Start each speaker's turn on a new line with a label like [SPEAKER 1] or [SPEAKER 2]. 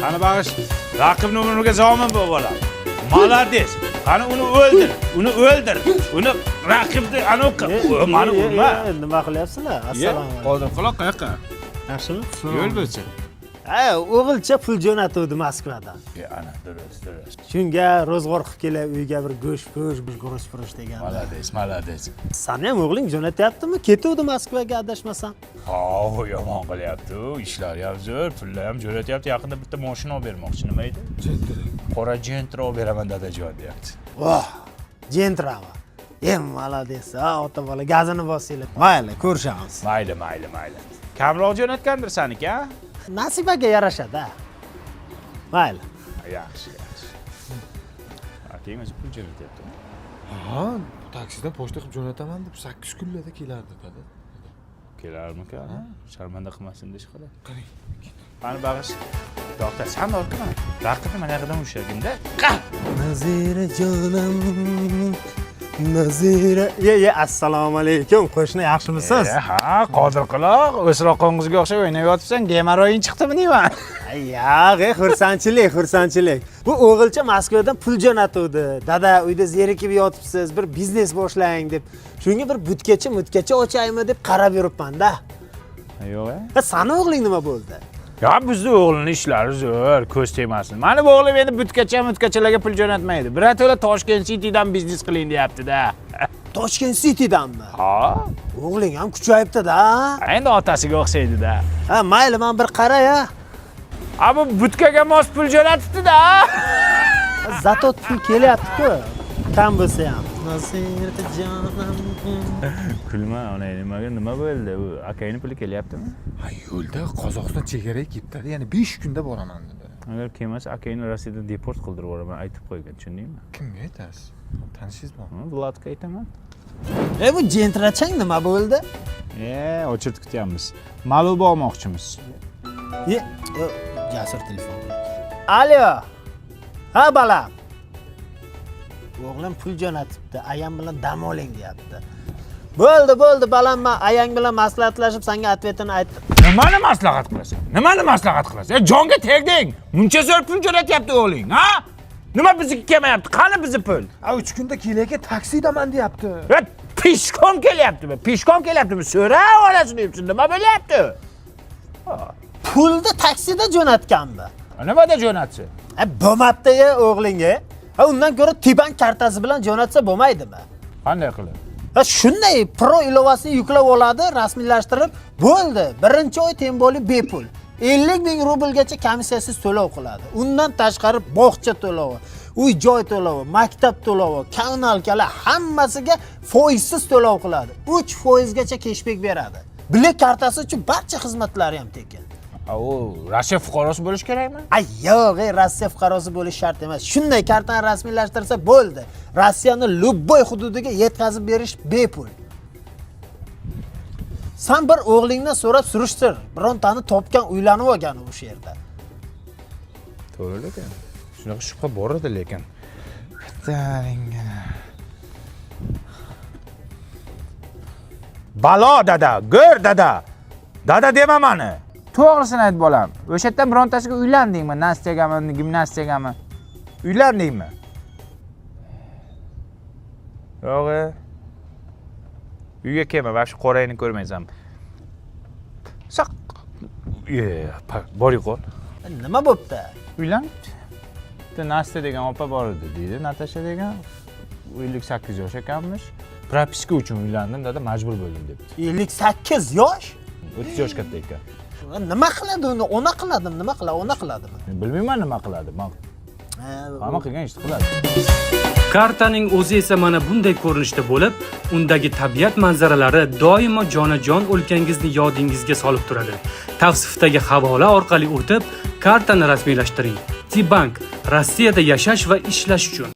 [SPEAKER 1] Qani bag'ish, raqibni umriga zomin bo'lib oladi. Молодец. Qani uni o'ldir. Uni raqibni mani urma.
[SPEAKER 2] Nima qilyapsizlar? Assalomu alaykum.
[SPEAKER 1] Qoldim quloq qayoqqa?
[SPEAKER 2] Yaxshimi?
[SPEAKER 1] Yo'l bo'lsin.
[SPEAKER 2] O'g'ilcha pul jo'natuvdi Moskvadan.
[SPEAKER 1] Ana, durust.
[SPEAKER 2] Shunga ro'zg'or qilib kelay, uyga bir go'sht, guruch degan.
[SPEAKER 1] Молодец.
[SPEAKER 2] Sani ham o'g'ling jo'natyaptimi? Ketuvdi Moskvaga adashmasam.
[SPEAKER 1] Ha, yomon qilyapti. Ishlari ham zo'r, pullar ham jo'natyapti. Yaqinda bitta mashina olib bermoqchi, nima edi? Qora Gentra olib beraman dadajon deyapti.
[SPEAKER 2] Voh, Gentrava. Молодец. Ota bola gazini bosinglar. Mayli, ko'rishamiz.
[SPEAKER 1] Mayli. Kamroq jo'natgandir saniki, ha?
[SPEAKER 2] Nasibaga yarashadi. Mayli.
[SPEAKER 1] Yaxshi. Akang o'zi pul jo'natyaptimi?
[SPEAKER 3] Ha, taksidan pochta qilib jo'nataman deb 8 kunlarda kelardi dedi.
[SPEAKER 1] Kelarmikan? Sharmanda qilmasin desh qiladi.
[SPEAKER 3] Qarang.
[SPEAKER 1] Qani bag'ish. Doktor, sen borkimi? Raqibni mana yerdan ushlagin-da.
[SPEAKER 2] Nazira jonim. Nazira. Assalomu alaykum. Qo'shni yaxshimisiz?
[SPEAKER 1] Ha, Qodir quloq, o'sroqong'izga o'xshab o'ynab yotibsan, gemoroyin chiqdimi deyman.
[SPEAKER 2] Xursandchilik. Bu o'g'ilcha Moskvadan pul jo'natuvdi. Dada, uyda zerikib yotibsiz, bir biznes boshlang deb. Shunga bir mutkacha ochaymi deb qarab yuribman-da.
[SPEAKER 1] Yo'q-a?
[SPEAKER 2] Sani o'g'ling nima bo'ldi?
[SPEAKER 1] Ya bizni o'g'lining ishlari zo'r, ko'z tegmasin. Mana bu o'g'lim endi mutkachalarga pul jo'natmaydi. Birato'la Toshkent City'dan biznes qiling deyapti-da.
[SPEAKER 2] Toshkent City'danmi?
[SPEAKER 1] Ha.
[SPEAKER 2] O'g'ling ham kuchayibdi-da.
[SPEAKER 1] Endi otasiga o'xshaydi-da.
[SPEAKER 2] Ha, mayli, men bir qaray-a.
[SPEAKER 1] Bu butkaga mos pul jo'natibdi-da.
[SPEAKER 2] Zato pul kelyapti-ku. Kam bo'lsa ham. Nazira jonim.
[SPEAKER 1] Kulma, ona nima bo'ldi? U akangning puli kelyaptimi?
[SPEAKER 3] Ha, yo'lda Qozog'iston chegaraga ketdi. Ya'ni 5 kunda boraman dedi.
[SPEAKER 1] Agar kelmasa, akangni Rossiyadan deport qildirib yuboraman, aytib qo'ygan, tushundingmi?
[SPEAKER 3] Kimga aytasiz? Tanishingizmi?
[SPEAKER 1] Vladga aytaman.
[SPEAKER 2] Bu jentrachang nima bo'ldi?
[SPEAKER 1] Ochirib kutyapmiz. Ma'lum olmoqchimiz.
[SPEAKER 2] Jasur telefon. Alo. Ha, balam. O'g'lim pul jo'natibdi. Ayam bilan dam oling deyapti. Bo'ldi, balam, men ayang bilan maslahatlashib senga atvetini aytdim.
[SPEAKER 1] Nimani maslahat qilasan? Jonga tegding. Muncha zo'r pul jo'natyapti o'g'ling, ha? Nima bizniki kelmayapti? Qani bizni pul?
[SPEAKER 3] 3 kunda kelayotgan taksidaman deyapti.
[SPEAKER 1] Pishkom kelyaptimi? So'ra olasini yursin. Nima bo'lyapti?
[SPEAKER 2] Pulni taksida jo'natganmi?
[SPEAKER 1] Nimada jo'natsa?
[SPEAKER 2] Bo'lmabdi-ya o'g'linga. Undan ko'ra Tibank kartasi bilan jo'natsa bo'lmaydimi?
[SPEAKER 1] Qanday qilib?
[SPEAKER 2] Shunday Pro ilovasini yuklab oladi, rasmiylashtirib, bo'ldi. Birinchi oy temboli bepul. 50,000 rublgacha komissiyasiz to'lov qiladi. Undan tashqari bog'cha to'lovi, uy-joy to'lovi, maktab to'lovi, kommunalkalar hammasiga foizsiz to'lov qiladi. 3% gacha cashback beradi. Bilet kartasi uchun barcha xizmatlari ham tekin.
[SPEAKER 1] U Rossiya fuqarosi bo'lish kerakmi?
[SPEAKER 2] Yo'q, Rossiya fuqarosi bo'lish shart emas. Shunday kartani rasmiylashtirsa bo'ldi. Rossiyaning любой hududiga yetkazib berish bepul. Sen bir o'g'lingdan so'rab surishtir. Birontani topgan, uylanib olgan o'sha yerda.
[SPEAKER 1] To'g'ri ekan. Shunaqa shubha bor edi lekin. Balo dada, go'r dada. Dada dema mani. To'g'risini ayt bolam. O'sha yerdan birontasiga uylandingmi? Nastiyagami, gimnastiyagami? Uylandingmi? Yo'q. Uyga kelma, va shu qorayni ko'rmaysan. Saq. Boring qo'l.
[SPEAKER 2] Nima bo'pti?
[SPEAKER 1] Uylanibdi. Nastya degan opa bor edi, deydi. Natasha degan 58 yosh ekanmish. Propiska uchun uylandim, dada majbur bo'ldim debdi.
[SPEAKER 2] 58 yosh?
[SPEAKER 1] 30 yosh katta ekan.
[SPEAKER 2] Nima qiladi uni? Ona qiladimi? Nima qiladi? Ona qiladimi?
[SPEAKER 1] Bilmayman nima qiladi. Hamma qilgan ishni qiladi.
[SPEAKER 4] Kartaning o'zi esa mana bunday ko'rinishda bo'lib, undagi tabiat manzaralari doimo jonajon o'lkangizni yodingizga solib turadi. Tavsifdagi havola orqali o'tib, kartani rasmiylashtiring. Tibank Rossiyada yashash va ishlash uchun